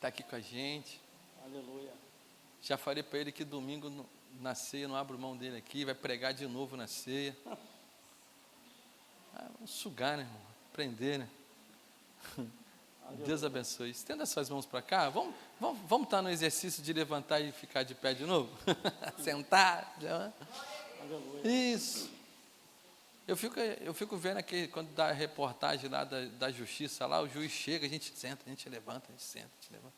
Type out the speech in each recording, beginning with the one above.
está aqui com a gente. Aleluia. Já falei para ele que domingo na ceia, não abro mão dele aqui, vai pregar de novo na ceia. Vamos sugar, né, irmão? Aprender, né? Deus abençoe. Estenda suas mãos para cá. Vamos estar no exercício de levantar e ficar de pé de novo? Sentar. Isso. Eu fico vendo aqui, quando dá a reportagem lá da justiça, lá o juiz chega, a gente senta, a gente levanta, a gente senta, a gente levanta.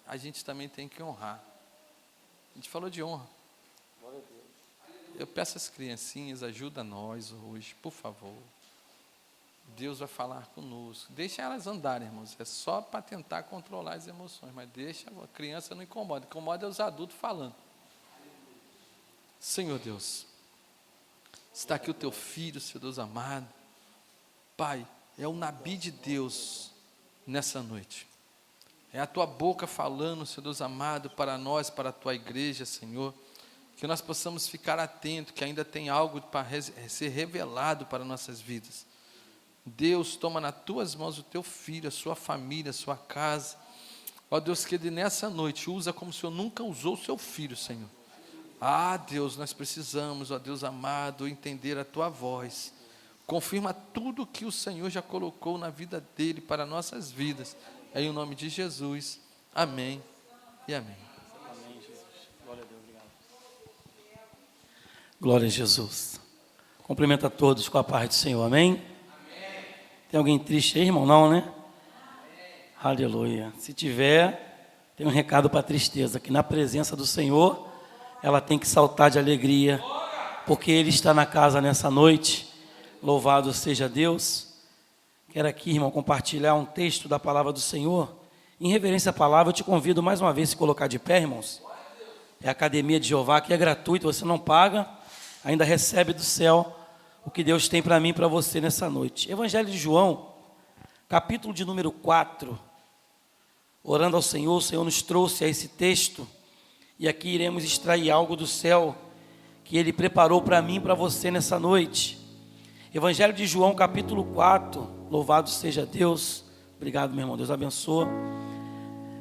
A gente também tem que honrar. A gente falou de honra. Glória a Deus. Eu peço às criancinhas, ajuda nós hoje, por favor. Deus vai falar conosco. Deixa elas andarem, irmãos. É só para tentar controlar as emoções, mas deixa a criança não incomoda. Incomoda é os adultos falando. Senhor Deus, está aqui o teu filho, Senhor Deus amado. Pai, é o Nabi de Deus nessa noite. É a tua boca falando, Senhor Deus amado, para nós, para a tua igreja, Senhor. Que nós possamos ficar atentos, que ainda tem algo para ser revelado para nossas vidas. Deus, toma nas tuas mãos o teu filho, a sua família, a sua casa. Ó Deus, que ele nessa noite usa como o Senhor nunca usou o seu filho, Senhor. Deus, nós precisamos, ó Deus amado, entender a tua voz. Confirma tudo que o Senhor já colocou na vida dele, para nossas vidas. Em nome de Jesus. Amém e amém. Amém, Jesus. Glória a Deus, obrigado. Glória a Jesus. Cumprimento a todos com a paz do Senhor, amém? Tem alguém triste aí, irmão? Não, né? Aleluia. Se tiver, tem um recado para a tristeza, que na presença do Senhor, ela tem que saltar de alegria, porque Ele está na casa nessa noite. Louvado seja Deus. Quero aqui, irmão, compartilhar um texto da palavra do Senhor. Em reverência à palavra, eu te convido mais uma vez a se colocar de pé, irmãos. É a Academia de Jeová, que é gratuito, você não paga, ainda recebe do céu o que Deus tem para mim e para você nessa noite. Evangelho de João, capítulo de número 4. Orando ao Senhor, o Senhor nos trouxe a esse texto, e aqui iremos extrair algo do céu, que Ele preparou para mim e para você nessa noite. Evangelho de João, capítulo 4, louvado seja Deus. Obrigado, meu irmão, Deus abençoe.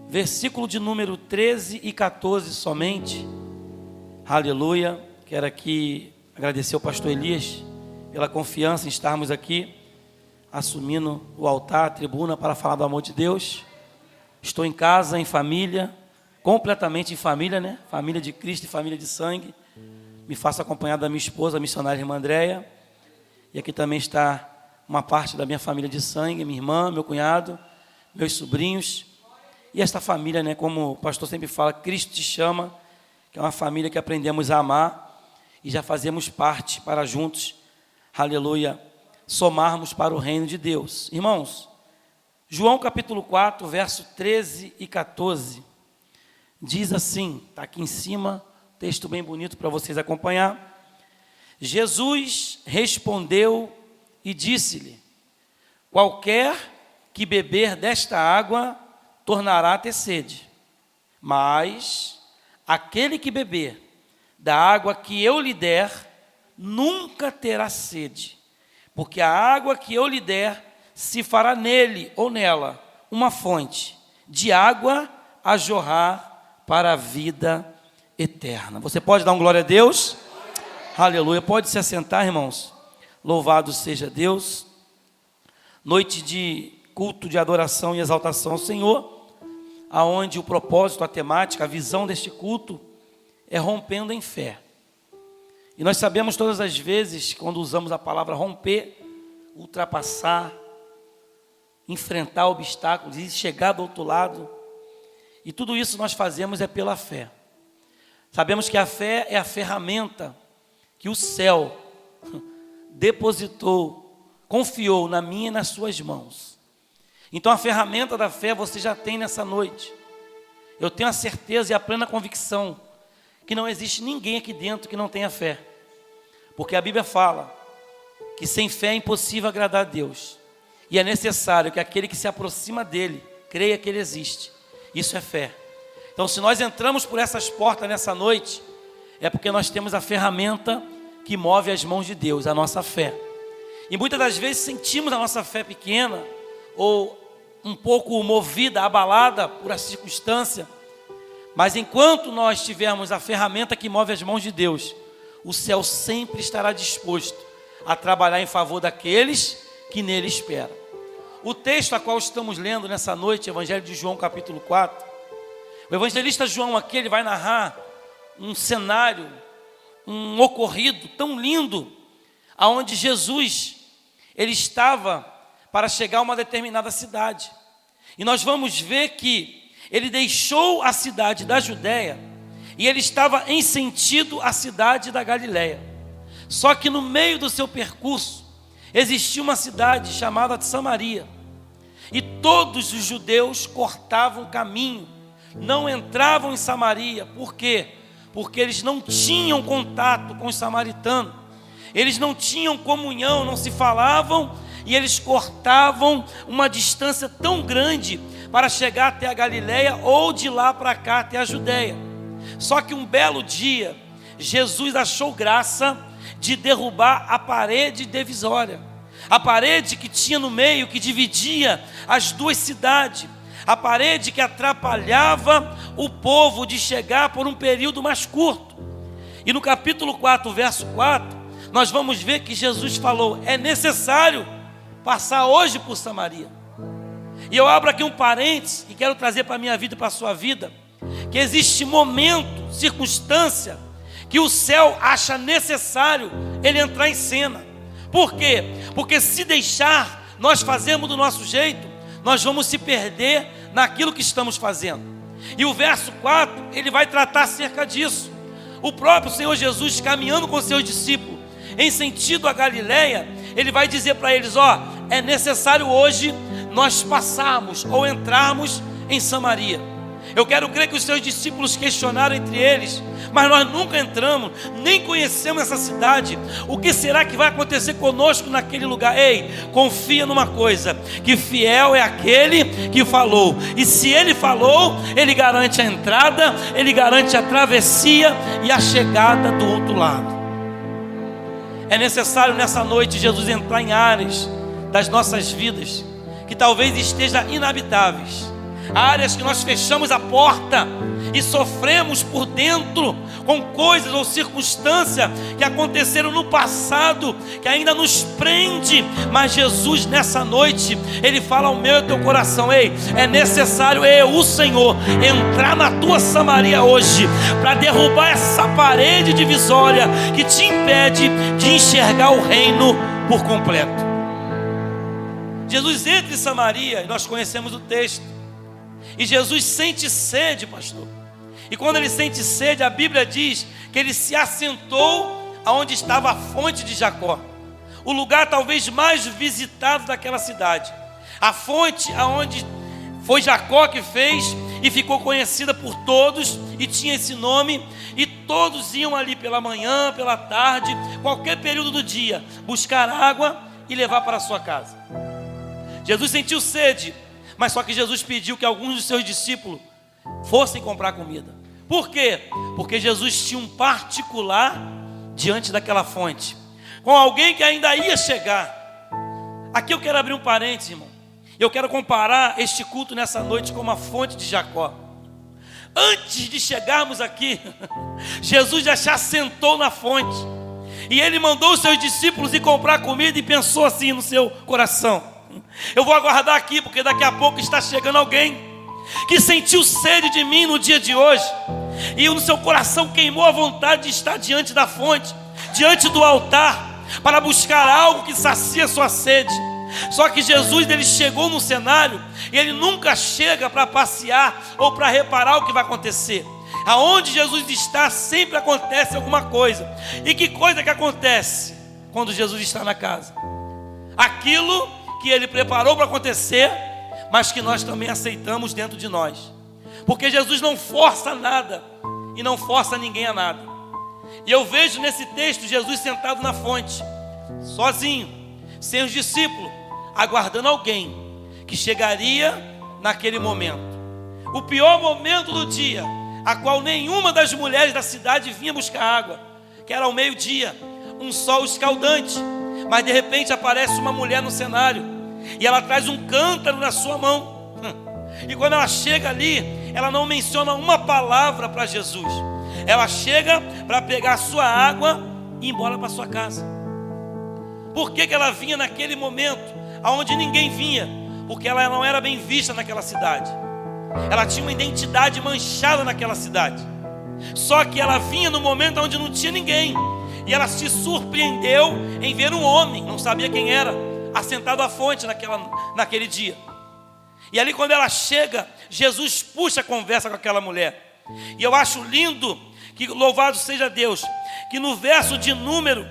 Versículo de número 13 e 14 somente. Aleluia. Quero aqui agradecer ao pastor Elias pela confiança em estarmos aqui, assumindo o altar, a tribuna, para falar do amor de Deus. Estou em casa, em família, completamente em família, né? Família de Cristo e família de sangue. Me faço acompanhar da minha esposa, a missionária irmã Andréia. E aqui também está uma parte da minha família de sangue, minha irmã, meu cunhado, meus sobrinhos. E esta família, né, como o pastor sempre fala, Cristo te chama, que é uma família que aprendemos a amar e já fazemos parte para juntos, aleluia, somarmos para o reino de Deus. Irmãos, João capítulo 4, verso 13 e 14, diz assim, está aqui em cima, texto bem bonito para vocês acompanhar. Jesus respondeu e disse-lhe: qualquer que beber desta água tornará a ter sede, mas aquele que beber da água que eu lhe der nunca terá sede, porque a água que eu lhe der se fará nele ou nela uma fonte de água a jorrar para a vida eterna. Você pode dar um glória a Deus? Aleluia. Pode se assentar, irmãos. Louvado seja Deus. Noite de culto de adoração e exaltação ao Senhor, aonde o propósito, a temática, a visão deste culto é rompendo em fé. E nós sabemos todas as vezes, quando usamos a palavra romper, ultrapassar, enfrentar obstáculos e chegar do outro lado. E tudo isso nós fazemos é pela fé. Sabemos que a fé é a ferramenta que o céu depositou, confiou na minha e nas suas mãos. Então a ferramenta da fé você já tem nessa noite. Eu tenho a certeza e a plena convicção que não existe ninguém aqui dentro que não tenha fé. Porque a Bíblia fala que sem fé é impossível agradar a Deus. E é necessário que aquele que se aproxima dele creia que ele existe. Isso é fé. Então se nós entramos por essas portas nessa noite, é porque nós temos a ferramenta que move as mãos de Deus, a nossa fé. E muitas das vezes sentimos a nossa fé pequena, ou um pouco movida, abalada por essa circunstância. Mas enquanto nós tivermos a ferramenta que move as mãos de Deus, o céu sempre estará disposto a trabalhar em favor daqueles que nele esperam. O texto a qual estamos lendo nessa noite, Evangelho de João, capítulo 4. O evangelista João aqui, ele vai narrar um cenário, um ocorrido tão lindo, aonde Jesus, ele estava para chegar a uma determinada cidade. E nós vamos ver que ele deixou a cidade da Judéia e ele estava em sentido à cidade da Galileia. Só que no meio do seu percurso existia uma cidade chamada de Samaria. E todos os judeus cortavam caminho, não entravam em Samaria. Por quê? Porque eles não tinham contato com os samaritanos. Eles não tinham comunhão, não se falavam, e eles cortavam uma distância tão grande para chegar até a Galileia ou de lá para cá até a Judéia. Só que um belo dia, Jesus achou graça de derrubar a parede divisória, a parede que tinha no meio, que dividia as duas cidades, a parede que atrapalhava o povo de chegar por um período mais curto. E no capítulo 4, verso 4, nós vamos ver que Jesus falou: é necessário passar hoje por Samaria. E eu abro aqui um parênteses e quero trazer para a minha vida e para a sua vida, que existe momento, circunstância, que o céu acha necessário ele entrar em cena. Por quê? Porque se deixar nós fazermos do nosso jeito, nós vamos se perder naquilo que estamos fazendo. E o verso 4, ele vai tratar acerca disso. O próprio Senhor Jesus, caminhando com seus discípulos em sentido a Galileia, ele vai dizer para eles: é necessário hoje nós passarmos ou entrarmos em Samaria. Eu quero crer que os seus discípulos questionaram entre eles: mas nós nunca entramos, nem conhecemos essa cidade, o que será que vai acontecer conosco naquele lugar? Ei, confia numa coisa, que fiel é aquele que falou, e se ele falou, ele garante a entrada, ele garante a travessia e a chegada do outro lado. É necessário nessa noite Jesus entrar em áreas das nossas vidas que talvez estejam inabitáveis, áreas que nós fechamos a porta e sofremos por dentro com coisas ou circunstâncias que aconteceram no passado, que ainda nos prende. Mas Jesus nessa noite, ele fala ao meu e ao teu coração: ei, é necessário o Senhor entrar na tua Samaria hoje, para derrubar essa parede divisória que te impede de enxergar o reino por completo. Jesus entra em Samaria, e nós conhecemos o texto. E Jesus sente sede, pastor. E quando ele sente sede, a Bíblia diz que ele se assentou aonde estava a fonte de Jacó, o lugar talvez mais visitado daquela cidade. A fonte aonde foi Jacó que fez e ficou conhecida por todos e tinha esse nome. E todos iam ali pela manhã, pela tarde, qualquer período do dia, buscar água e levar para a sua casa. Jesus sentiu sede, mas só que Jesus pediu que alguns dos seus discípulos fossem comprar comida. Por quê? Porque Jesus tinha um particular diante daquela fonte, com alguém que ainda ia chegar. Aqui eu quero abrir um parênteses, irmão. Eu quero comparar este culto nessa noite com uma fonte de Jacó. Antes de chegarmos aqui, Jesus já se assentou na fonte, e ele mandou os seus discípulos ir comprar comida, e pensou assim no seu coração: eu vou aguardar aqui, porque daqui a pouco está chegando alguém que sentiu sede de mim no dia de hoje, e no seu coração queimou a vontade de estar diante da fonte, diante do altar, para buscar algo que sacia sua sede. Só que Jesus, ele chegou no cenário, e ele nunca chega para passear ou para reparar o que vai acontecer. Aonde Jesus está, sempre acontece alguma coisa. E que coisa que acontece quando Jesus está na casa? Aquilo que ele preparou para acontecer, mas que nós também aceitamos dentro de nós. Porque Jesus não força nada e não força ninguém a nada. E eu vejo nesse texto Jesus sentado na fonte, sozinho, sem os discípulos, aguardando alguém que chegaria naquele momento. O pior momento do dia, a qual nenhuma das mulheres da cidade vinha buscar água, que era ao meio-dia, um sol escaldante. Mas de repente aparece uma mulher no cenário, e ela traz um cântaro na sua mão, E quando ela chega ali, ela não menciona uma palavra para Jesus. Ela chega para pegar a sua água e ir embora para sua casa. Por que ela vinha naquele momento aonde ninguém vinha? Porque ela não era bem vista naquela cidade. Ela tinha uma identidade manchada naquela cidade. Só que ela vinha no momento onde não tinha ninguém. E ela se surpreendeu em ver um homem, não sabia quem era, assentado à fonte naquele dia. E ali quando ela chega, Jesus puxa a conversa com aquela mulher. E eu acho lindo, que louvado seja Deus, que no verso de número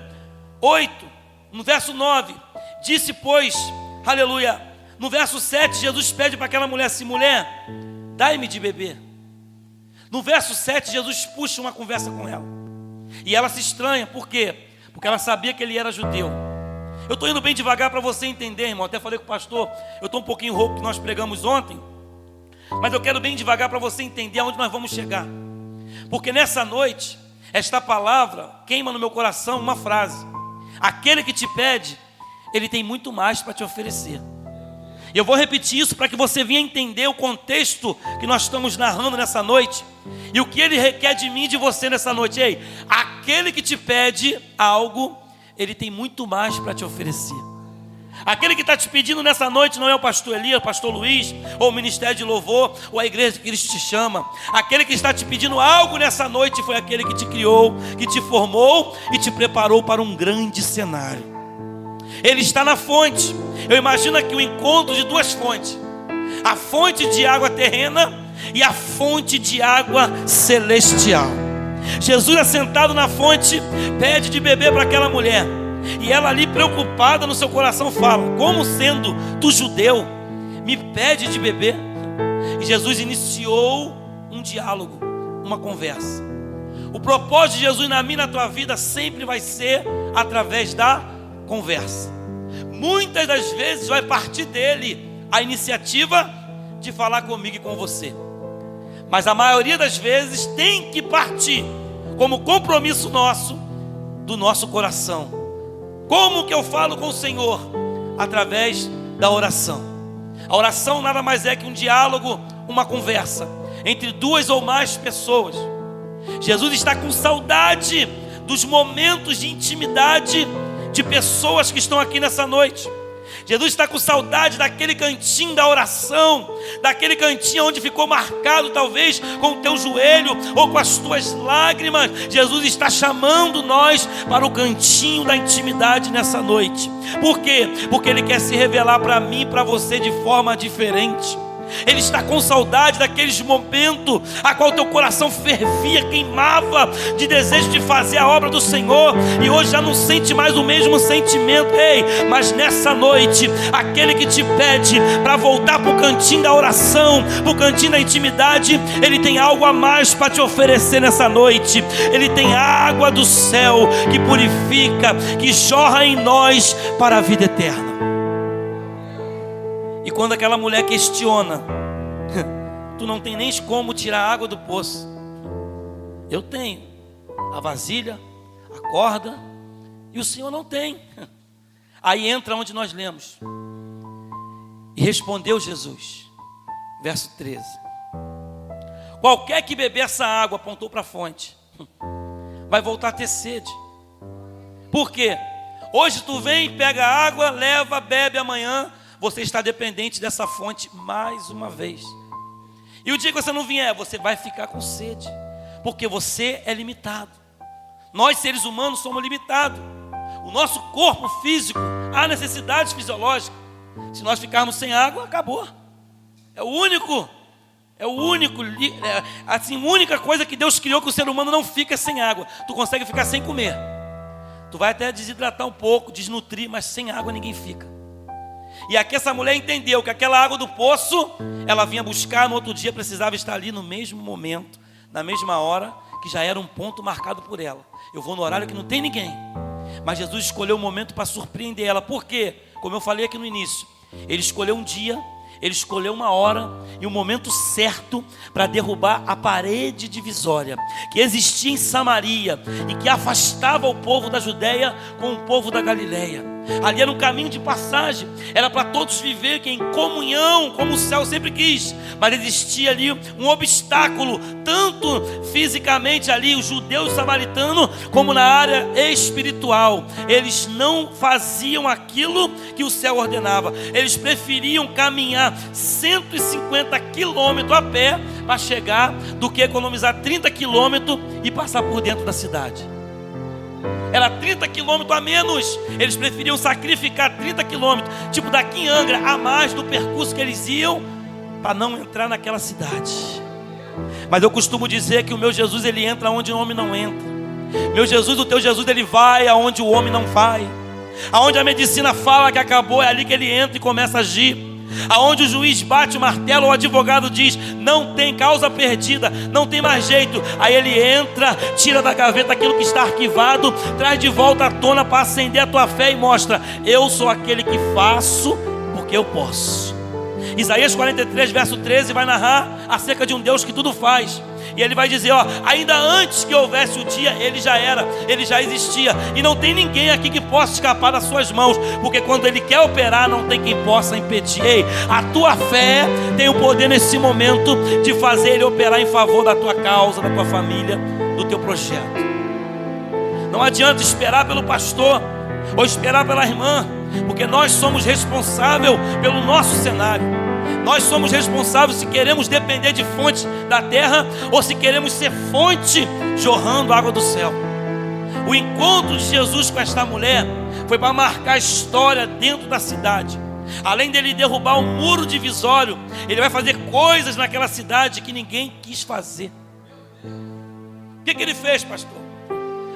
8, no verso 9, disse pois, aleluia, no verso 7, Jesus pede para aquela mulher assim: mulher, dai-me de beber. No verso 7, Jesus puxa uma conversa com ela. E ela se estranha, por quê? Porque ela sabia que ele era judeu. Eu estou indo bem devagar para você entender, irmão. Até falei com o pastor, eu estou um pouquinho rouco que nós pregamos ontem. Mas eu quero bem devagar para você entender aonde nós vamos chegar. Porque nessa noite, esta palavra queima no meu coração uma frase: aquele que te pede, ele tem muito mais para te oferecer. E eu vou repetir isso para que você venha entender o contexto que nós estamos narrando nessa noite. E o que ele requer de mim e de você nessa noite. Ei, aquele que te pede algo, ele tem muito mais para te oferecer. Aquele que está te pedindo nessa noite não é o pastor Elias, o pastor Luiz, ou o ministério de louvor, ou a igreja que Cristo te chama. Aquele que está te pedindo algo nessa noite foi aquele que te criou, que te formou e te preparou para um grande cenário. Ele está na fonte. Eu imagino aqui o encontro de duas fontes: a fonte de água terrena e a fonte de água celestial. Jesus, assentado na fonte, pede de beber para aquela mulher. E ela ali, preocupada no seu coração, fala: como sendo tu judeu, me pede de beber? E Jesus iniciou um diálogo, uma conversa. O propósito de Jesus na minha e na tua vida sempre vai ser através da conversa. Muitas das vezes vai partir dele a iniciativa de falar comigo e com você. Mas a maioria das vezes tem que partir como compromisso nosso, do nosso coração. Como que eu falo com o Senhor? Através da oração. A oração nada mais é que um diálogo, uma conversa entre duas ou mais pessoas. Jesus está com saudade dos momentos de intimidade de pessoas que estão aqui nessa noite. Jesus está com saudade daquele cantinho da oração, daquele cantinho onde ficou marcado talvez com o teu joelho ou com as tuas lágrimas. Jesus está chamando nós para o cantinho da intimidade nessa noite. Por quê? Porque Ele quer se revelar para mim e para você de forma diferente. Ele está com saudade daqueles momentos a qual teu coração fervia, queimava de desejo de fazer a obra do Senhor, e hoje já não sente mais o mesmo sentimento. Ei, mas nessa noite, aquele que te pede para voltar para o cantinho da oração, para o cantinho da intimidade, ele tem algo a mais para te oferecer nessa noite. Ele tem água do céu que purifica, que jorra em nós para a vida eterna. E quando aquela mulher questiona: tu não tem nem como tirar a água do poço. Eu tenho a vasilha, a corda, e o Senhor não tem. Aí entra onde nós lemos: e respondeu Jesus, verso 13: qualquer que beber essa água, apontou para a fonte, vai voltar a ter sede. Por quê? Hoje tu vem, pega a água, leva, bebe, amanhã você está dependente dessa fonte mais uma vez. E o dia que você não vier, você vai ficar com sede, porque você é limitado. Nós, seres humanos, somos limitados. O nosso corpo físico, há necessidades fisiológicas. Se nós ficarmos sem água, acabou. A única coisa que Deus criou que o ser humano não fica sem água. Tu consegue ficar sem comer. Tu vai até desidratar um pouco, desnutrir, mas sem água ninguém fica. E aqui essa mulher entendeu que aquela água do poço, ela vinha buscar, no outro dia precisava estar ali no mesmo momento, na mesma hora, que já era um ponto marcado por ela. Eu vou no horário que não tem ninguém. Mas Jesus escolheu um momento para surpreender ela. Por quê? Como eu falei aqui no início, Ele escolheu um dia, Ele escolheu uma hora e um momento certo para derrubar a parede divisória que existia em Samaria e que afastava o povo da Judéia com o povo da Galileia. Ali era um caminho de passagem, era para todos viverem em comunhão, como o céu sempre quis. Mas existia ali um obstáculo, tanto fisicamente ali, os judeus samaritanos, como na área espiritual. Eles não faziam aquilo que o céu ordenava. Eles preferiam caminhar 150 quilômetros a pé para chegar, do que economizar 30 quilômetros e passar por dentro da cidade. Era 30 quilômetros a menos. Eles preferiam sacrificar 30 quilômetros, tipo daqui em Angra, a mais do percurso que eles iam, para não entrar naquela cidade. Mas eu costumo dizer que o meu Jesus, ele entra onde o homem não entra. Meu Jesus, o teu Jesus, ele vai aonde o homem não vai. Aonde a medicina fala que acabou, é ali que ele entra e começa a agir. Aonde o juiz bate o martelo, o advogado diz: não tem causa perdida, não tem mais jeito. Aí ele entra, tira da gaveta aquilo que está arquivado, traz de volta à tona para acender a tua fé e mostra: eu sou aquele que faço porque eu posso. Isaías 43 verso 13 vai narrar acerca de um Deus que tudo faz. E ele vai dizer, ainda antes que houvesse o dia, ele já era, ele já existia. E não tem ninguém aqui que possa escapar das suas mãos, porque quando ele quer operar, não tem quem possa impedir. Ei, a tua fé tem o poder nesse momento de fazer ele operar em favor da tua causa, da tua família, do teu projeto. Não adianta esperar pelo pastor ou esperar pela irmã, porque nós somos responsáveis pelo nosso cenário. Nós somos responsáveis se queremos depender de fonte da terra ou se queremos ser fonte jorrando água do céu. O encontro de Jesus com esta mulher foi para marcar a história dentro da cidade. Além dele derrubar um muro divisório, ele vai fazer coisas naquela cidade que ninguém quis fazer. O que ele fez, pastor?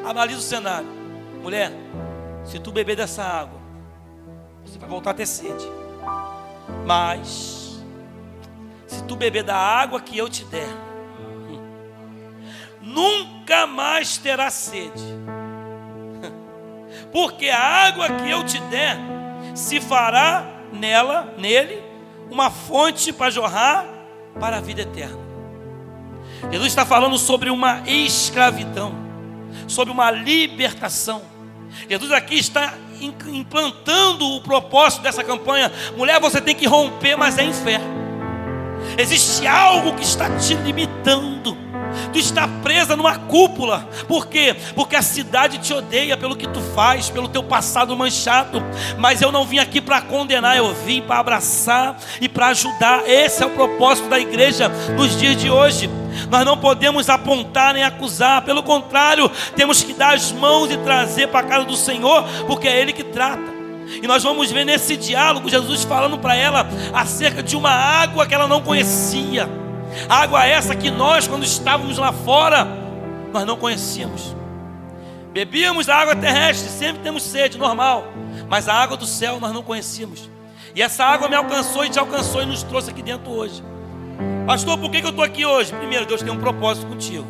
Analisa o cenário. Mulher, se tu beber dessa água, você vai voltar a ter sede. Mas se tu beber da água que eu te der, nunca mais terás sede. Porque a água que eu te der se fará nele uma fonte para jorrar para a vida eterna. Jesus está falando sobre uma escravidão, sobre uma libertação. Jesus aqui está implantando o propósito dessa campanha. Mulher, você tem que romper, mas é em fé. Existe algo que está te limitando. Tu está presa numa cúpula. Por quê? Porque a cidade te odeia pelo que tu faz, pelo teu passado manchado. Mas eu não vim aqui para condenar, eu vim para abraçar e para ajudar. Esse é o propósito da igreja nos dias de hoje. Nós não podemos apontar nem acusar. Pelo contrário, temos que dar as mãos e trazer para a casa do Senhor, porque é Ele que trata. E nós vamos ver nesse diálogo Jesus falando para ela acerca de uma água que ela não conhecia. Água essa que nós, quando estávamos lá fora, nós não conhecíamos. Bebíamos a água terrestre, sempre temos sede, normal. Mas a água do céu nós não conhecíamos. E essa água me alcançou e te alcançou e nos trouxe aqui dentro hoje. Pastor, por que eu estou aqui hoje? Primeiro, Deus tem um propósito contigo.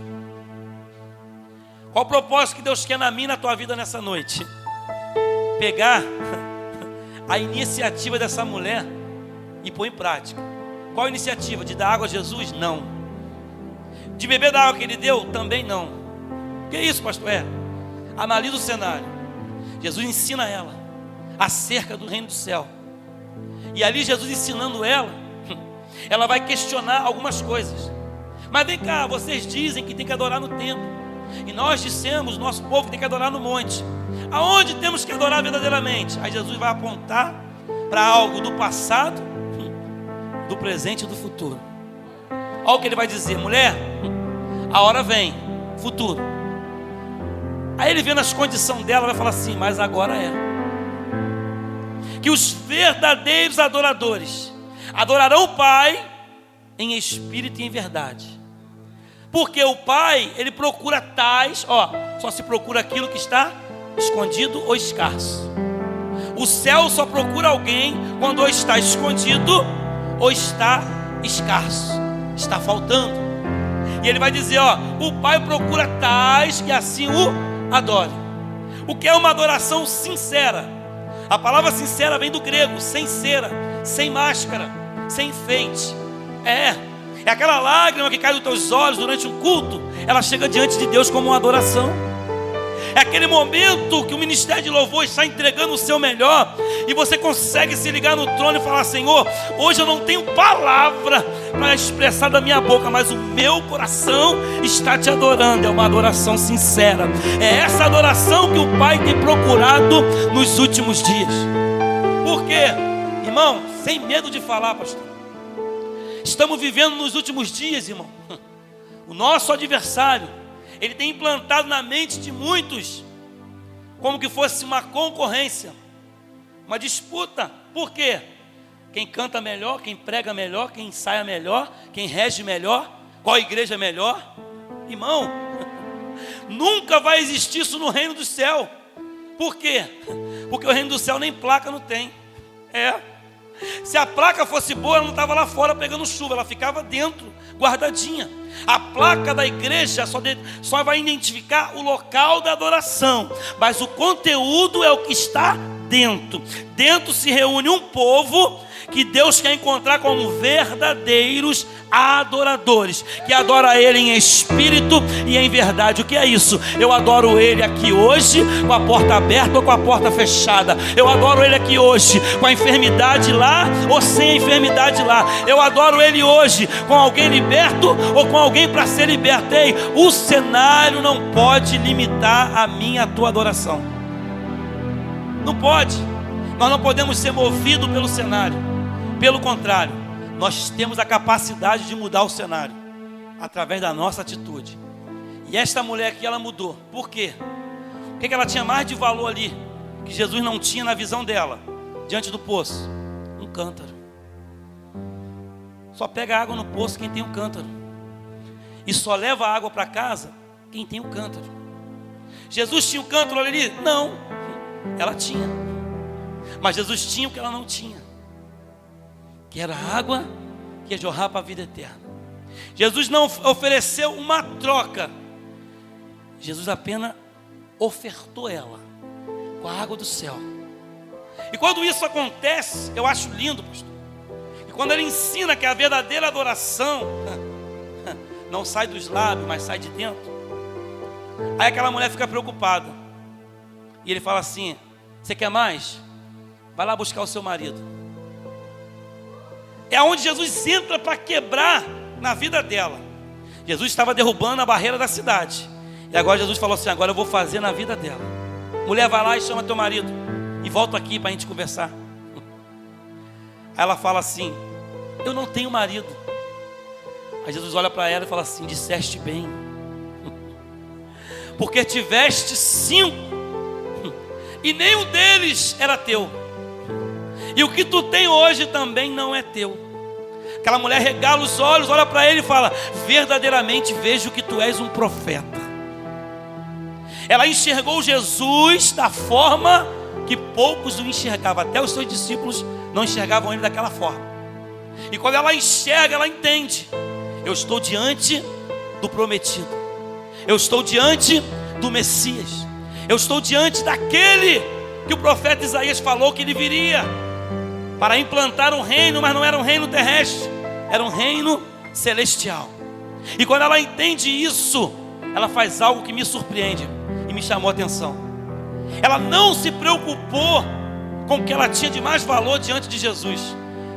Qual o propósito que Deus quer na minha e na tua vida nessa noite? Pegar a iniciativa dessa mulher e pôr em prática. Qual a iniciativa? De dar água a Jesus? Não. De beber da água que Ele deu? Também não. O que é isso, pastor? Analisa o cenário. Jesus ensina ela acerca do reino do céu. E ali Jesus ensinando ela, ela vai questionar algumas coisas. Mas vem cá, vocês dizem que tem que adorar no templo. E nós dissemos, nosso povo tem que adorar no monte. Aonde temos que adorar verdadeiramente? Aí Jesus vai apontar para algo do passado, do presente e do futuro. Olha o que ele vai dizer: mulher, a hora vem, futuro. Aí ele vendo as condições dela, vai falar assim: mas agora é. Que os verdadeiros adoradores adorarão o Pai em espírito e em verdade. Porque o Pai, Ele procura tais, só se procura aquilo que está escondido ou escasso. O céu só procura alguém quando ou está escondido ou está escasso, está faltando. E Ele vai dizer, o Pai procura tais que assim o adorem. O que é uma adoração sincera? A palavra sincera vem do grego, sem cera, sem máscara, sem enfeite. É aquela lágrima que cai dos teus olhos durante um culto. Ela chega diante de Deus como uma adoração. É aquele momento que o ministério de louvor está entregando o seu melhor e você consegue se ligar no trono e falar: Senhor, hoje eu não tenho palavra para expressar da minha boca, mas o meu coração está te adorando. É uma adoração sincera. É essa adoração que o Pai tem procurado nos últimos dias. Por quê? Irmão, sem medo de falar, pastor, estamos vivendo nos últimos dias, irmão. O nosso adversário, ele tem implantado na mente de muitos como que fosse uma concorrência, uma disputa. Por quê? Quem canta melhor, quem prega melhor, quem ensaia melhor, quem rege melhor, qual igreja é melhor. Irmão, nunca vai existir isso no reino do céu. Por quê? Porque o reino do céu nem placa não tem. Se a placa fosse boa, ela não estava lá fora pegando chuva, ela ficava dentro, guardadinha. A placa da igreja só vai identificar o local da adoração, mas o conteúdo é o que está dentro. Dentro se reúne um povo que Deus quer encontrar como verdadeiros adoradores, que adora Ele em espírito e em verdade. O que é isso? Eu adoro Ele aqui hoje com a porta aberta ou com a porta fechada. Eu adoro Ele aqui hoje com a enfermidade lá ou sem a enfermidade lá. Eu adoro Ele hoje com alguém liberto ou com alguém para ser liberto. Ei, o cenário não pode limitar a minha, a tua adoração. Não pode. Nós não podemos ser movidos pelo cenário. Pelo contrário, nós temos a capacidade de mudar o cenário através da nossa atitude. E esta mulher aqui, ela mudou. Por quê? O que ela tinha mais de valor ali que Jesus não tinha na visão dela, diante do poço? Um cântaro. Só pega água no poço quem tem um cântaro. E só leva água para casa quem tem um cântaro. Jesus tinha um cântaro ali? Não. Ela tinha. Mas Jesus tinha o que ela não tinha, que era a água que ia jorrar para a vida eterna. Jesus não ofereceu uma troca. Jesus apenas ofertou ela com a água do céu. E quando isso acontece, eu acho lindo, pastor. E quando ele ensina que a verdadeira adoração não sai dos lábios, mas sai de dentro. Aí aquela mulher fica preocupada. E ele fala assim: você quer mais? Vai lá buscar o seu marido. É onde Jesus entra para quebrar na vida dela. Jesus estava derrubando a barreira da cidade. E agora Jesus falou assim: agora eu vou fazer na vida dela. Mulher, vai lá e chama teu marido e volta aqui para a gente conversar. Aí ela fala assim: eu não tenho marido. Aí Jesus olha para ela e fala assim: disseste bem, porque tiveste 5 e nenhum deles era teu. E o que tu tem hoje também não é teu. Aquela mulher regala os olhos, olha para ele e fala: verdadeiramente vejo que tu és um profeta. Ela enxergou Jesus da forma que poucos o enxergavam. Até os seus discípulos não enxergavam ele daquela forma. E quando ela enxerga, ela entende: eu estou diante do prometido. Eu estou diante do Messias. Eu estou diante daquele que o profeta Isaías falou que ele viria para implantar um reino, mas não era um reino terrestre, era um reino celestial. E quando ela entende isso, ela faz algo que me surpreende e me chamou a atenção. Ela não se preocupou com o que ela tinha de mais valor diante de Jesus.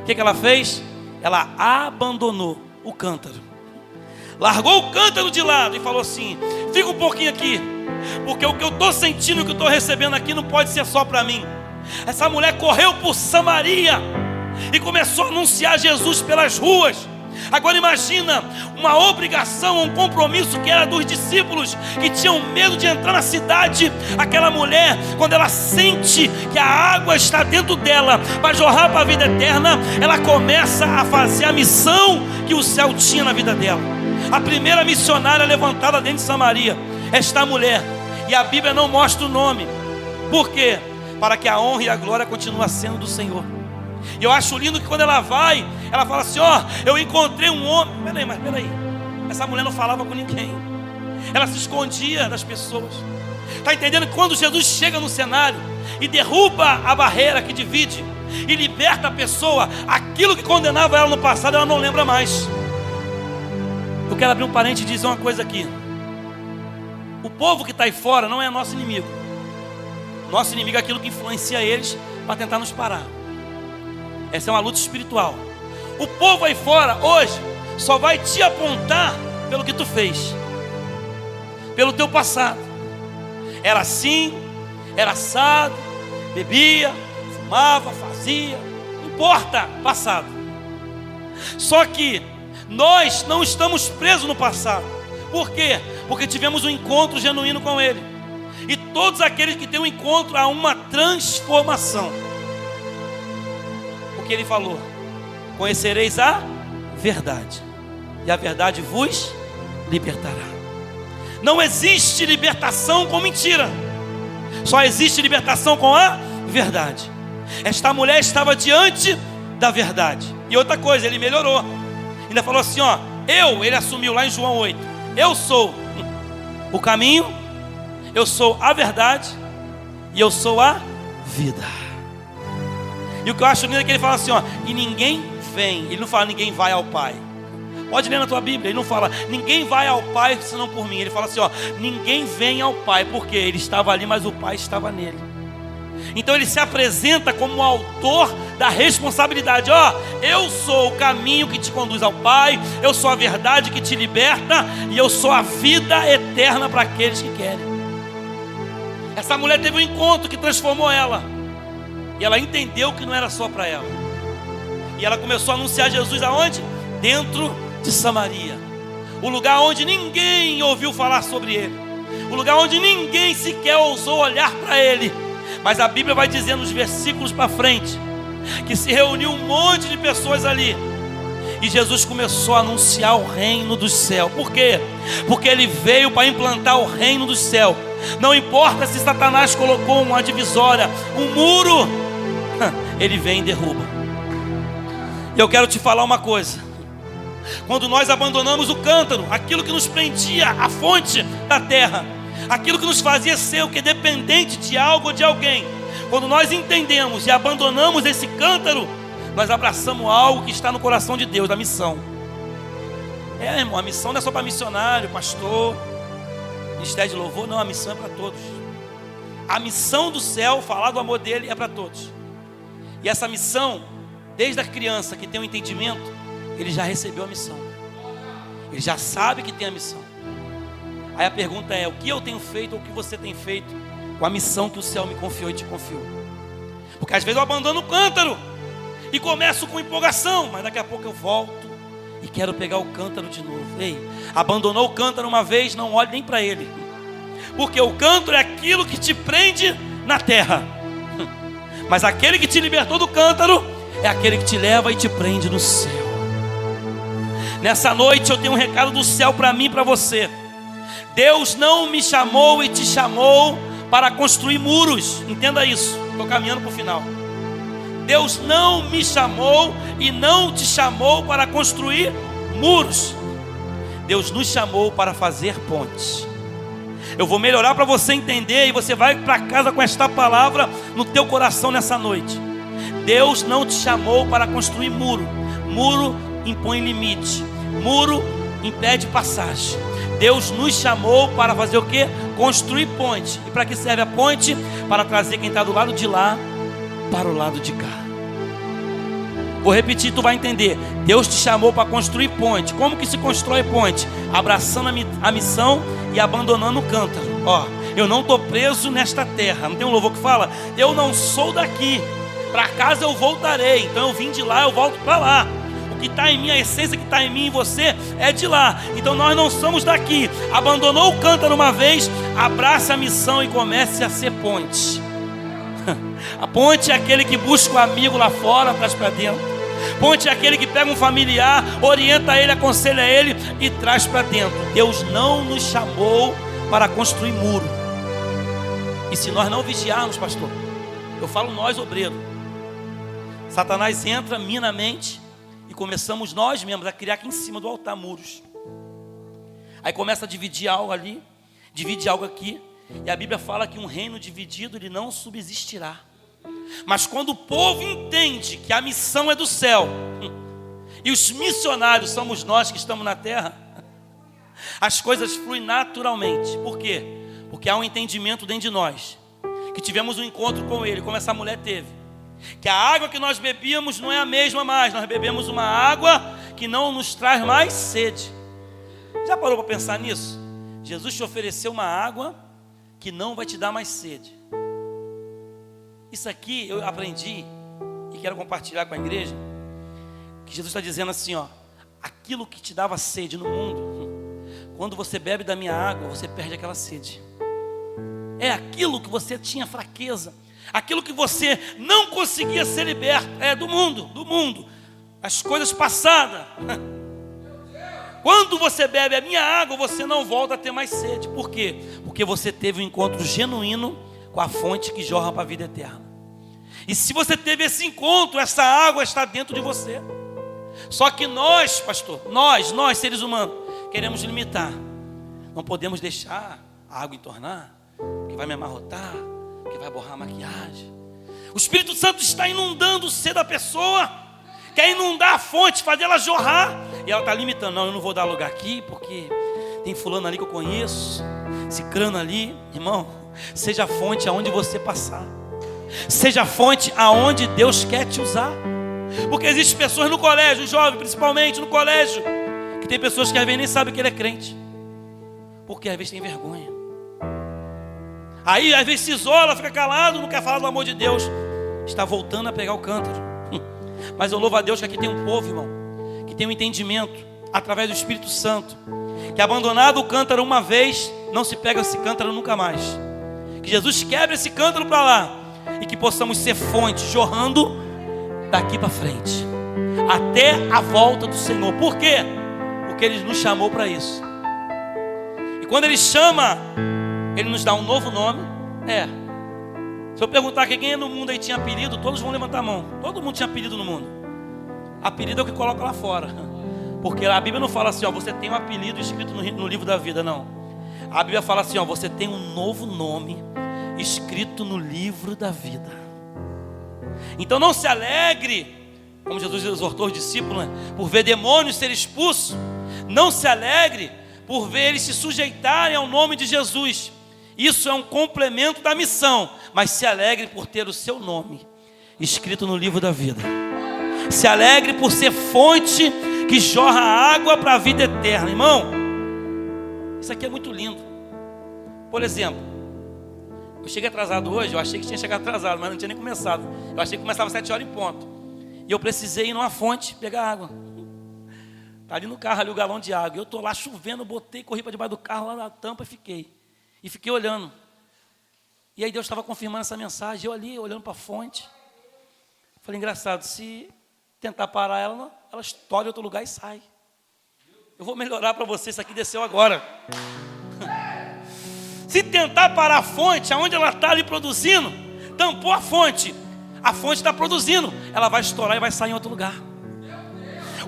O que ela fez? Ela abandonou o cântaro, largou o cântaro de lado e falou assim: fica um pouquinho aqui, porque o que eu estou sentindo, o que eu estou recebendo aqui não pode ser só para mim. Essa mulher correu por Samaria e começou a anunciar Jesus pelas ruas. Agora imagina uma obrigação, um compromisso que era dos discípulos, que tinham medo de entrar na cidade. Aquela mulher, quando ela sente que a água está dentro dela para jorrar para a vida eterna, ela começa a fazer a missão que o céu tinha na vida dela. A primeira missionária levantada dentro de Samaria, esta mulher. E a Bíblia não mostra o nome. Por quê? Para que a honra e a glória continuem sendo do Senhor. E eu acho lindo que quando ela vai, ela fala assim: ó, eu encontrei um homem. Peraí, essa mulher não falava com ninguém, ela se escondia das pessoas. Está entendendo que quando Jesus chega no cenário e derruba a barreira que divide e liberta a pessoa, aquilo que condenava ela no passado, ela não lembra mais. Eu quero abrir um parênteses e dizer uma coisa aqui. O povo que está aí fora não é nosso inimigo. Nosso inimigo é aquilo que influencia eles para tentar nos parar. Essa é uma luta espiritual. O povo aí fora hoje só vai te apontar pelo que tu fez, pelo teu passado. Era assim, era assado, bebia, fumava, fazia, não importa, passado. Só que nós não estamos presos no passado. Por quê? Porque tivemos um encontro genuíno com Ele. E todos aqueles que têm um encontro, há uma transformação. O que Ele falou: conhecereis a verdade, e a verdade vos libertará. Não existe libertação com mentira, só existe libertação com a verdade. Esta mulher estava diante da verdade. E outra coisa, ele melhorou. Ainda falou assim, ó, ele assumiu lá em João 8, eu sou o caminho, eu sou a verdade e eu sou a vida. E o que eu acho lindo é que ele fala assim, ó, e ninguém vem, ele não fala ninguém vai ao Pai. Pode ler na tua Bíblia, ele não fala ninguém vai ao Pai senão por mim. Ele fala assim, ó, ninguém vem ao Pai, porque ele estava ali, mas o Pai estava nele. Então ele se apresenta como o autor da responsabilidade. Ó, eu sou o caminho que te conduz ao Pai, eu sou a verdade que te liberta, e eu sou a vida eterna para aqueles que querem. Essa mulher teve um encontro que transformou ela, e ela entendeu que não era só para ela. E ela começou a anunciar Jesus aonde? Dentro de Samaria, o lugar onde ninguém ouviu falar sobre ele, o lugar onde ninguém sequer ousou olhar para ele. Mas a Bíblia vai dizer nos versículos para frente que se reuniu um monte de pessoas ali, e Jesus começou a anunciar o reino do céu. Por quê? Porque ele veio para implantar o reino do céu. Não importa se Satanás colocou uma divisória, um muro, ele vem e derruba. E eu quero te falar uma coisa: quando nós abandonamos o cântaro, aquilo que nos prendia à fonte da terra, aquilo que nos fazia ser o que? Dependente de algo ou de alguém, quando nós entendemos e abandonamos esse cântaro, nós abraçamos algo que está no coração de Deus, a missão. Irmão, a missão não é só para missionário, pastor, ministério de louvor, não, a missão é para todos. A missão do céu, falar do amor dele, é para todos. E essa missão, desde a criança que tem um entendimento, ele já recebeu a missão, ele já sabe que tem a missão. Aí a pergunta é: o que eu tenho feito, ou o que você tem feito com a missão que o céu me confiou e te confiou? Porque às vezes eu abandono o cântaro e começo com empolgação, mas daqui a pouco eu volto e quero pegar o cântaro de novo. Ei, abandonou o cântaro uma vez, não olhe nem para ele, porque o cântaro é aquilo que te prende na terra, mas aquele que te libertou do cântaro é aquele que te leva e te prende no céu. Nessa noite eu tenho um recado do céu para mim e para você. Deus não me chamou e te chamou para construir muros. Entenda isso, estou caminhando para o final. Deus não me chamou e não te chamou para construir muros. Deus nos chamou para fazer pontes. Eu vou melhorar para você entender, e você vai para casa com esta palavra no teu coração nessa noite. Deus não te chamou para construir muro. Muro impõe limite, muro impede passagem. Deus nos chamou para fazer o quê? Construir ponte. E para que serve a ponte? Para trazer quem está do lado de lá para o lado de cá. Vou repetir, tu vai entender. Deus te chamou para construir ponte. Como que se constrói ponte? Abraçando a missão e abandonando o cântaro. Ó, eu não estou preso nesta terra. Não tem um louvor que fala? Eu não sou daqui, para casa eu voltarei. Então eu vim de lá, eu volto para lá. O que está em mim, a essência que está em mim e você é de lá. Então nós não somos daqui. Abandonou o cântaro uma vez, abraça a missão e comece a ser ponte. A ponte é aquele que busca o amigo lá fora, traz para dentro. Ponte é aquele que pega um familiar, orienta ele, aconselha ele e traz para dentro. Deus não nos chamou para construir muro. E se nós não vigiarmos, pastor, eu falo nós, obreiro, Satanás entra, mina a mente, e começamos nós mesmos a criar aqui em cima do altar muros. Aí começa a dividir algo ali, divide algo aqui. E a Bíblia fala que um reino dividido ele não subsistirá. Mas quando o povo entende que a missão é do céu, e os missionários somos nós que estamos na terra, As coisas fluem naturalmente. Por quê? Porque há um entendimento dentro de nós, que tivemos um encontro com Ele, como essa mulher teve, que a água que nós bebíamos não é a mesma mais. Nós bebemos uma água que não nos traz mais sede. Já parou para pensar nisso? Jesus te ofereceu uma água que não vai te dar mais sede. Isso aqui eu aprendi e quero compartilhar com a igreja, que Jesus está dizendo assim, ó: aquilo que te dava sede no mundo, quando você bebe da minha água, você perde aquela sede. É aquilo que você tinha fraqueza, aquilo que você não conseguia ser liberto, é do mundo, as coisas passadas. Quando você bebe a minha água, você não volta a ter mais sede. Por quê? Porque você teve um encontro genuíno com a fonte que jorra para a vida eterna. E se você teve esse encontro, essa água está dentro de você. Só que nós, pastor, nós seres humanos, queremos limitar. Não podemos deixar a água entornar, que vai me amarrotar, que vai borrar a maquiagem. O Espírito Santo está inundando o ser da pessoa, quer inundar a fonte, fazer ela jorrar, e ela está limitando. Não, eu não vou dar lugar aqui, porque tem fulano ali que eu conheço, cicrano ali. Irmão, seja a fonte aonde você passar, seja a fonte aonde Deus quer te usar. Porque existem pessoas no colégio, jovem principalmente no colégio, que tem pessoas que às vezes nem sabem que ele é crente, porque às vezes tem vergonha. Aí às vezes se isola, fica calado, não quer falar do amor de Deus. Está voltando a pegar o cântaro. Mas eu louvo a Deus que aqui tem um povo, irmão, que tem um entendimento através do Espírito Santo, que abandonado o cântaro uma vez, não se pega esse cântaro nunca mais. Que Jesus quebre esse cântaro para lá, e que possamos ser fonte, jorrando daqui para frente, até a volta do Senhor. Por quê? Porque Ele nos chamou para isso. E quando Ele chama, Ele nos dá um novo nome. Se eu perguntar que quem é no mundo aí tinha apelido, todos vão levantar a mão. Todo mundo tinha apelido no mundo. Apelido é o que coloca lá fora. Porque a Bíblia não fala assim, ó, você tem um apelido escrito no livro da vida, não. A Bíblia fala assim, ó, você tem um novo nome escrito no livro da vida. Então não se alegre, como Jesus exortou os discípulos, né, por ver demônios ser expulsos. Não se alegre por ver eles se sujeitarem ao nome de Jesus. Isso é um complemento da missão. Mas se alegre por ter o seu nome escrito no livro da vida. Se alegre por ser fonte que jorra água para a vida eterna. Irmão, isso aqui é muito lindo. Por exemplo, eu cheguei atrasado hoje. Eu achei que tinha chegado atrasado, mas não tinha nem começado. Eu achei que começava às 7 horas em ponto. E eu precisei ir numa fonte pegar água. Está ali no carro, ali o galão de água. Eu estou lá chovendo, botei, corri para debaixo do carro, lá na tampa e fiquei. E fiquei olhando. E aí Deus estava confirmando essa mensagem. Eu ali, olhando para a fonte. Falei, engraçado, se tentar parar ela, ela estoura em outro lugar e sai. Eu vou melhorar para você, isso aqui desceu agora. Se tentar parar a fonte, aonde ela está ali produzindo, tampou a fonte está produzindo, ela vai estourar e vai sair em outro lugar.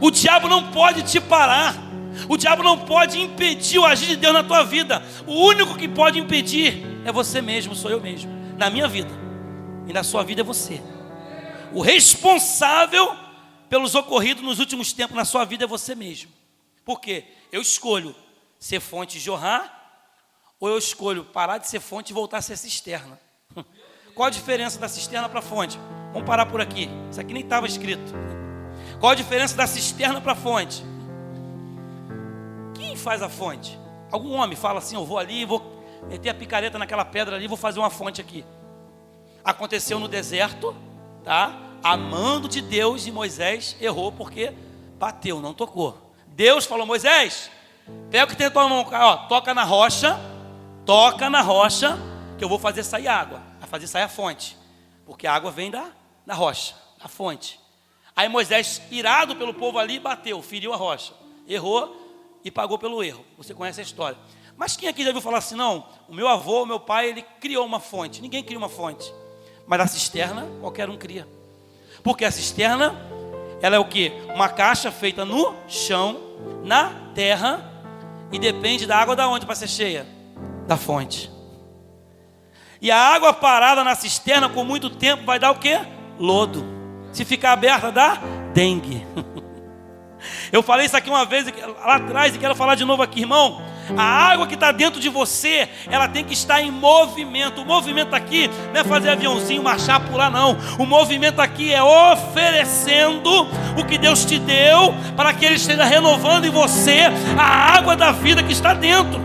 O diabo não pode te parar. O diabo não pode impedir o agir de Deus na tua vida. O único que pode impedir é você mesmo, sou eu mesmo. Na minha vida e na sua vida é você. O responsável pelos ocorridos nos últimos tempos na sua vida é você mesmo. Por quê? Eu escolho ser fonte e jorrar, ou eu escolho parar de ser fonte e voltar a ser cisterna. Qual a diferença da cisterna para a fonte? Vamos parar por aqui. Isso aqui nem estava escrito. Qual a diferença da cisterna para a fonte? Quem faz a fonte? Algum homem fala assim, eu vou ali, vou meter a picareta naquela pedra ali, vou fazer uma fonte aqui. Aconteceu no deserto, tá? A mão de Deus, e Moisés errou porque bateu, não tocou. Deus falou, Moisés, pega o que tem na tua mão, ó, toca na rocha, que eu vou fazer sair água, vai fazer sair a fonte, porque a água vem da rocha, da fonte. Aí Moisés, irado pelo povo ali, bateu, feriu a rocha, errou e pagou pelo erro. Você conhece a história. Mas quem aqui já ouviu falar assim, não, o meu avô, o meu pai, ele criou uma fonte. Ninguém cria uma fonte, mas a cisterna, qualquer um cria. Porque a cisterna, ela é o quê? Uma caixa feita no chão, na terra, e depende da água da onde para ser cheia? Da fonte. E a água parada na cisterna com muito tempo vai dar o quê? Lodo. Se ficar aberta, dá dengue. Eu falei isso aqui uma vez lá atrás e quero falar de novo aqui, irmão. A água que está dentro de você, ela tem que estar em movimento. O movimento aqui não é fazer aviãozinho, marchar, pular, não. O movimento aqui é oferecendo o que Deus te deu, para que Ele esteja renovando em você a água da vida que está dentro.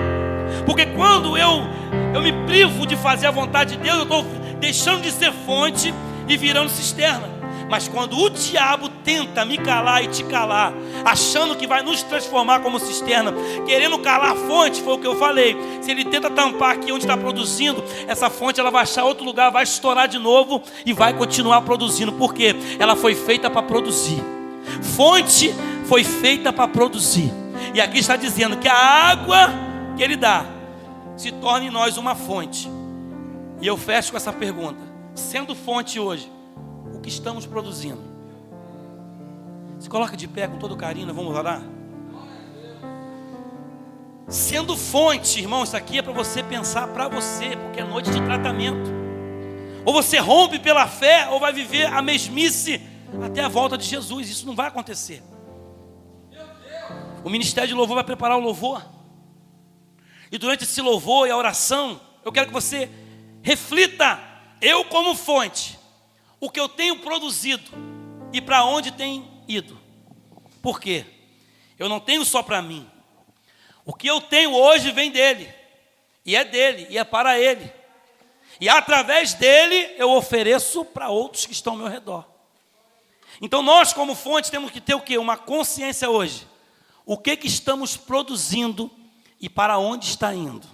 Porque quando eu me privo de fazer a vontade de Deus, eu estou deixando de ser fonte e virando cisterna. Mas quando o diabo tenta me calar e te calar, achando que vai nos transformar como cisterna, querendo calar a fonte, foi o que eu falei. Se ele tenta tampar aqui onde está produzindo, essa fonte ela vai achar outro lugar, vai estourar de novo e vai continuar produzindo. Por quê? Ela foi feita para produzir. Fonte foi feita para produzir. E aqui está dizendo que a água que ele dá se torna em nós uma fonte. E eu fecho com essa pergunta: sendo fonte hoje, o que estamos produzindo? Se coloca de pé com todo carinho, vamos orar. Sendo fonte, irmão, isso aqui é para você pensar para você, porque é noite de tratamento. Ou você rompe pela fé, ou vai viver a mesmice até a volta de Jesus. Isso não vai acontecer. O ministério de louvor vai preparar o louvor. E durante esse louvor e a oração, eu quero que você reflita: eu como fonte, o que eu tenho produzido e para onde tem ido. Por quê? Eu não tenho só para mim. O que eu tenho hoje vem dele, e é para ele. E através dele eu ofereço para outros que estão ao meu redor. Então nós como fonte temos que ter o quê? Uma consciência hoje. O que estamos produzindo e para onde está indo.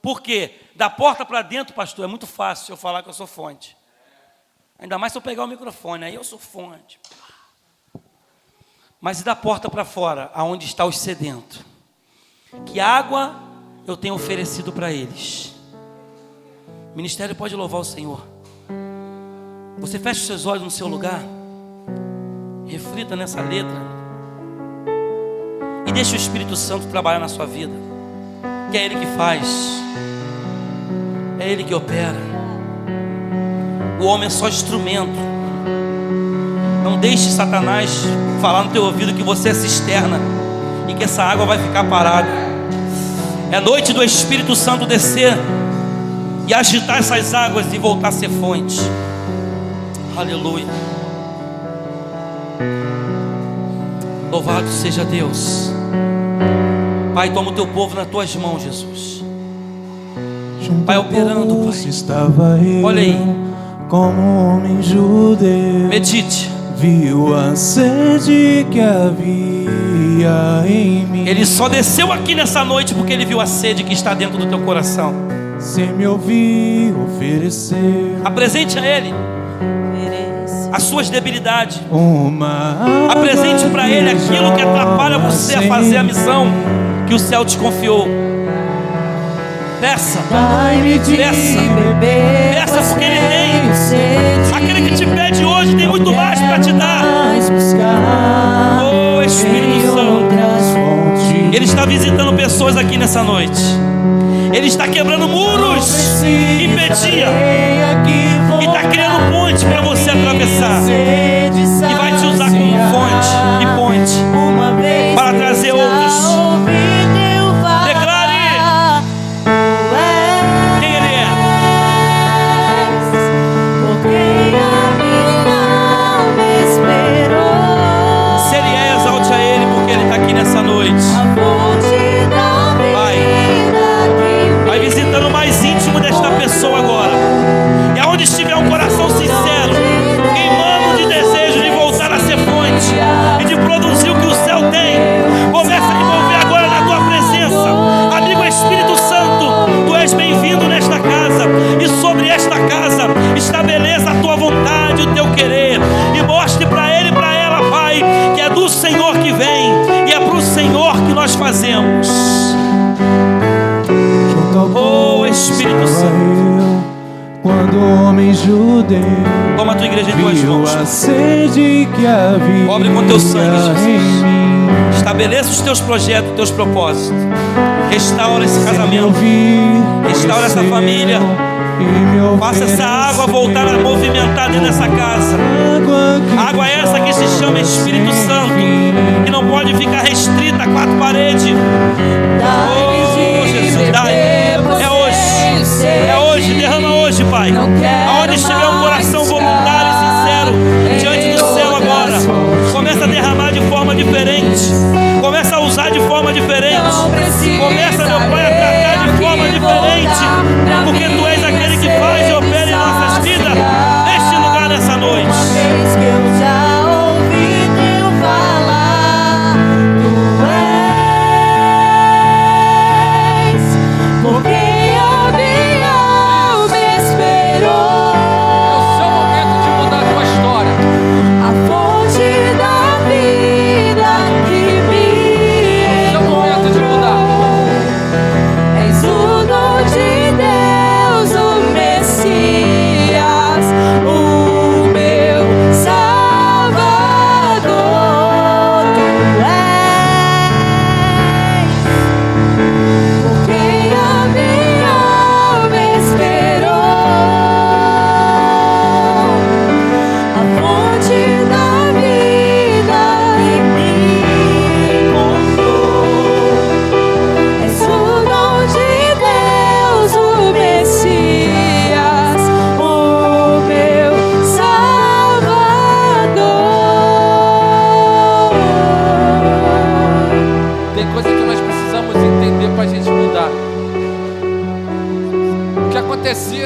Por quê? Da porta para dentro, pastor, é muito fácil eu falar que eu sou fonte. Ainda mais se eu pegar o microfone, aí eu sou fonte. Mas e da porta para fora, aonde está os sedentos? Que água eu tenho oferecido para eles? O ministério pode louvar o Senhor. Você fecha os seus olhos no seu lugar, reflita nessa letra e deixa o Espírito Santo trabalhar na sua vida. Que é Ele que faz, é Ele que opera. O homem é só instrumento. Não deixe Satanás falar no teu ouvido que você é cisterna e que essa água vai ficar parada. É noite do Espírito Santo descer e agitar essas águas e voltar a ser fonte. Aleluia. Louvado seja Deus. Pai, toma o teu povo nas tuas mãos, Jesus. Pai, operando, Pai. Estava eu, olha aí, como homem judeu, medite. Viu a sede que havia em mim. Ele só desceu aqui nessa noite porque ele viu a sede que está dentro do teu coração. Sem me ouvir oferecer, apresente a Ele as suas debilidades. Apresente para Ele aquilo que atrapalha você a fazer a missão que o céu te confiou. Peça, peça porque Ele tem. Aquele que te pede hoje tem muito mais para te dar. Oh Espírito Santo, Ele está visitando pessoas aqui nessa noite. Ele está quebrando muros que impedia e está criando ponte para você atravessar. E vai te usar como fonte e ponte para trazer outros. Declare quem Ele é. Se Ele é, exalte a Ele, porque Ele está aqui nessa noite. Vai visitando o mais íntimo desta pessoa agora. E aonde estiver um coração sincero, queimando de desejo de voltar a ser fonte e de produzir o que o céu tem, começa a envolver agora na tua presença. Amigo Espírito Santo, tu és bem-vindo nesta casa. E sobre esta casa, estabeleça a tua vontade, o teu querer. E mostre para ele e para ela, Pai, que é do Senhor que vem e é para o Senhor que nós fazemos. Oh Espírito Santo, quando o homem judeu, toma a tua igreja em tuas mãos. Cobre com teu sangue, Jesus. Estabeleça os teus projetos, os teus propósitos. Restaura esse casamento, restaura essa família, Faça essa água voltar a movimentar dentro dessa casa. Água essa que se chama Espírito Santo, que não pode ficar restrita a quatro paredes. Oh, Jesus, dai. É hoje, derrama hoje, Pai. Aonde estiver um coração voluntário e sincero diante do céu agora, começa a derramar de forma diferente. Começa a usar de forma diferente. Começa, meu Pai, a tratar de forma diferente, porque Tu és aquele que faz e opera em nossas vidas neste lugar, nessa noite.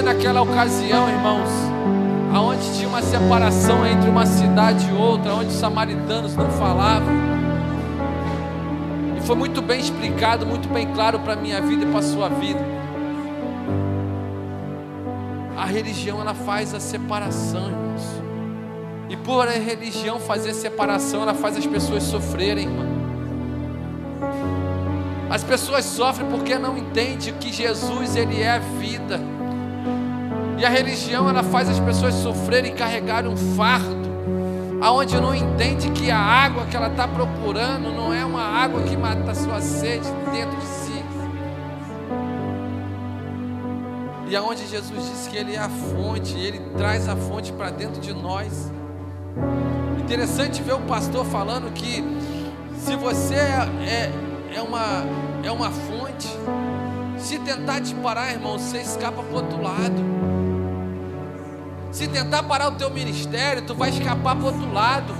Naquela ocasião, irmãos, aonde tinha uma separação entre uma cidade e outra, onde os samaritanos não falavam, e foi muito bem explicado, muito bem claro para a minha vida e para a sua vida. A religião, ela faz a separação, irmãos, e por a religião fazer separação, ela faz as pessoas sofrerem, irmão. As pessoas sofrem porque não entendem que Jesus, Ele é a vida. E a religião, ela faz as pessoas sofrerem e carregarem um fardo, aonde não entende que a água que ela está procurando não é uma água que mata a sua sede dentro de si. E aonde Jesus disse que Ele é a fonte, e Ele traz a fonte para dentro de nós. Interessante ver o pastor falando que se você é uma fonte, se tentar te parar, irmão, você escapa para o outro lado. Se tentar parar o teu ministério, tu vai escapar para o outro lado,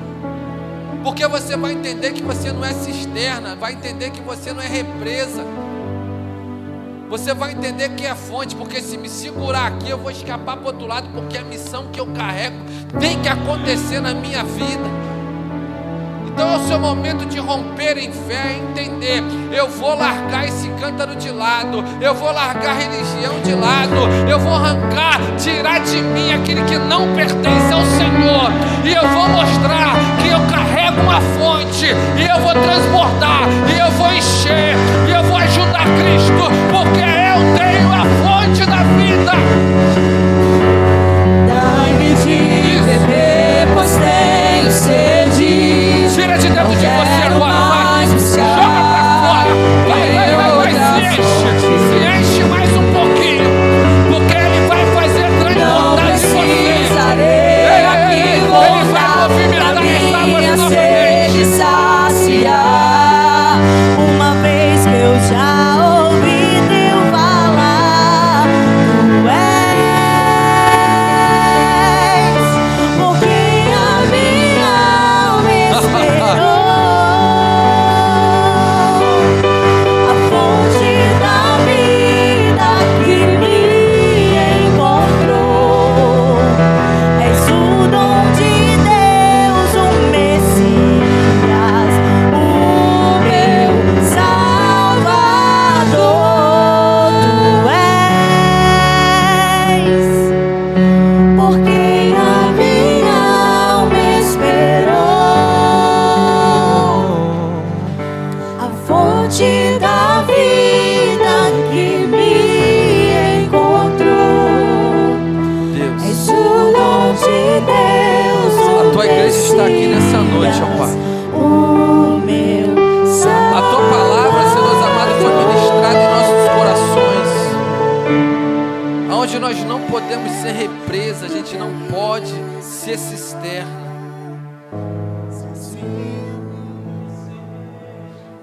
porque você vai entender que você não é cisterna, vai entender que você não é represa, você vai entender que é fonte, porque se me segurar aqui, eu vou escapar para o outro lado, porque a missão que eu carrego tem que acontecer na minha vida. Então é o seu momento de romper em fé, entender, eu vou largar esse cântaro de lado, eu vou largar a religião de lado, eu vou arrancar, tirar de mim aquele que não pertence ao Senhor, e eu vou mostrar que eu carrego uma fonte, e eu vou transbordar, e eu vou encher, e eu vou ajudar Cristo, porque eu tenho a fonte da vida. Dai-me de beber, pois tenho sede. Tira de dentro de você agora, vai, joga pra fora, vai, se enche mais um pouquinho, porque Ele vai fazer transbordar de você. Ele vai movimentar essa água na frente. Saciar, uma vez que eu já ouvi Teu falar, Tu és, porque a minha alma esperou. podemos ser represa, a gente não pode ser cisterna.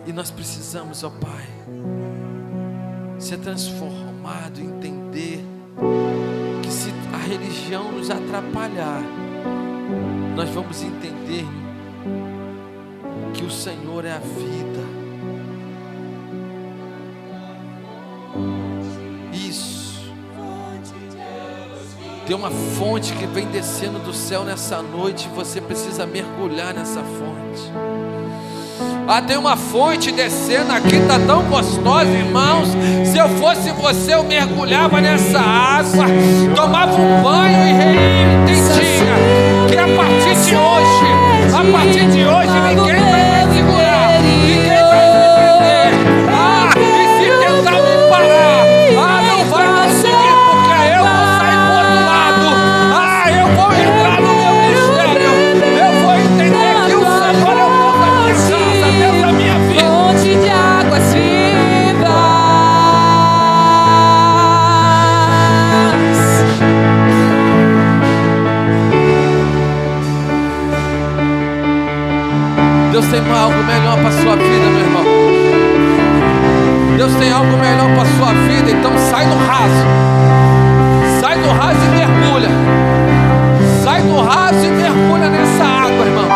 E nós precisamos, ó Pai, ser transformado, entender que se a religião nos atrapalhar, nós vamos entender que o Senhor é a vida. Isso. Tem uma fonte que vem descendo do céu nessa noite, você precisa mergulhar nessa fonte. Tem uma fonte descendo aqui, está tão gostosa, irmãos. Se eu fosse você, eu mergulhava nessa água, tomava um banho e entendia que a partir de hoje, ninguém vai me segurar, ninguém vai me prender. E se tentar me parar, não vai conseguir, porque eu vou sair do outro lado. Eu vou entrar no meu mistério, eu vou entender que o Senhor é o Deus da minha vida. Fonte de águas vivas. Deus tem algo melhor para a sua vida, meu irmão. Deus tem algo melhor para a sua vida, então sai do raso. Sai do raso e mergulha. Sai do raso e mergulha nessa água, irmão.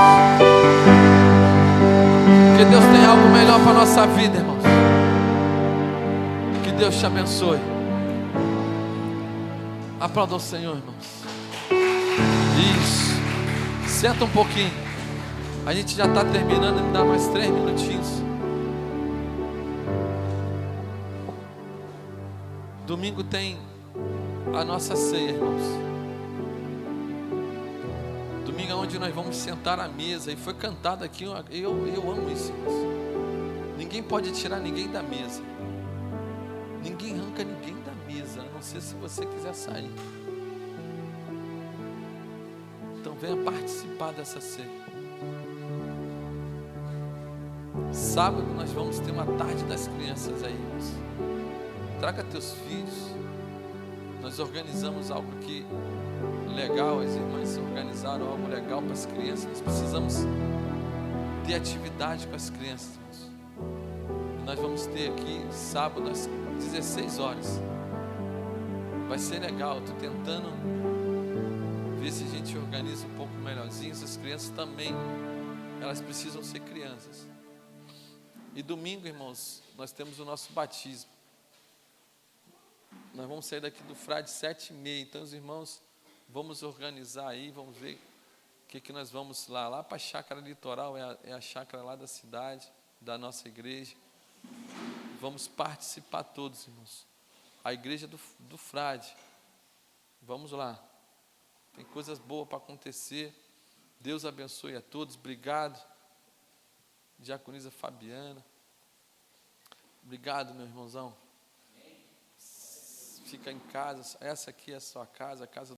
Que Deus tem algo melhor para a nossa vida, irmãos. Que Deus te abençoe. Aplauda o Senhor, irmãos. Isso. Senta um pouquinho. A gente já está terminando, me dá mais 3 minutinhos. Domingo tem a nossa ceia, irmãos. Domingo é onde nós vamos sentar à mesa. E foi cantado aqui, eu amo isso, irmãos. Ninguém pode tirar ninguém da mesa. Ninguém arranca ninguém da mesa, a não ser se você quiser sair. Então venha participar dessa ceia. Sábado nós vamos ter uma tarde das crianças aí, irmãos. Traga teus filhos. Nós organizamos algo aqui legal, as irmãs organizaram algo legal para as crianças. Nós precisamos ter atividade com as crianças, irmãos. E nós vamos ter aqui sábado às 16 horas. Vai ser legal, estou tentando ver se a gente organiza um pouco melhorzinho. As crianças também, elas precisam ser crianças. E domingo, irmãos, nós temos o nosso batismo. Nós vamos sair daqui do frade 7h30. Então, os irmãos, vamos organizar aí, vamos ver o que nós vamos lá para a chácara litoral, é a chácara lá da cidade, da nossa igreja. Vamos participar todos, irmãos. A igreja do frade. Vamos lá. Tem coisas boas para acontecer. Deus abençoe a todos. Obrigado, diaconisa Fabiana. Obrigado, meu irmãozão. Fica em casa. Essa aqui é a sua casa, a casa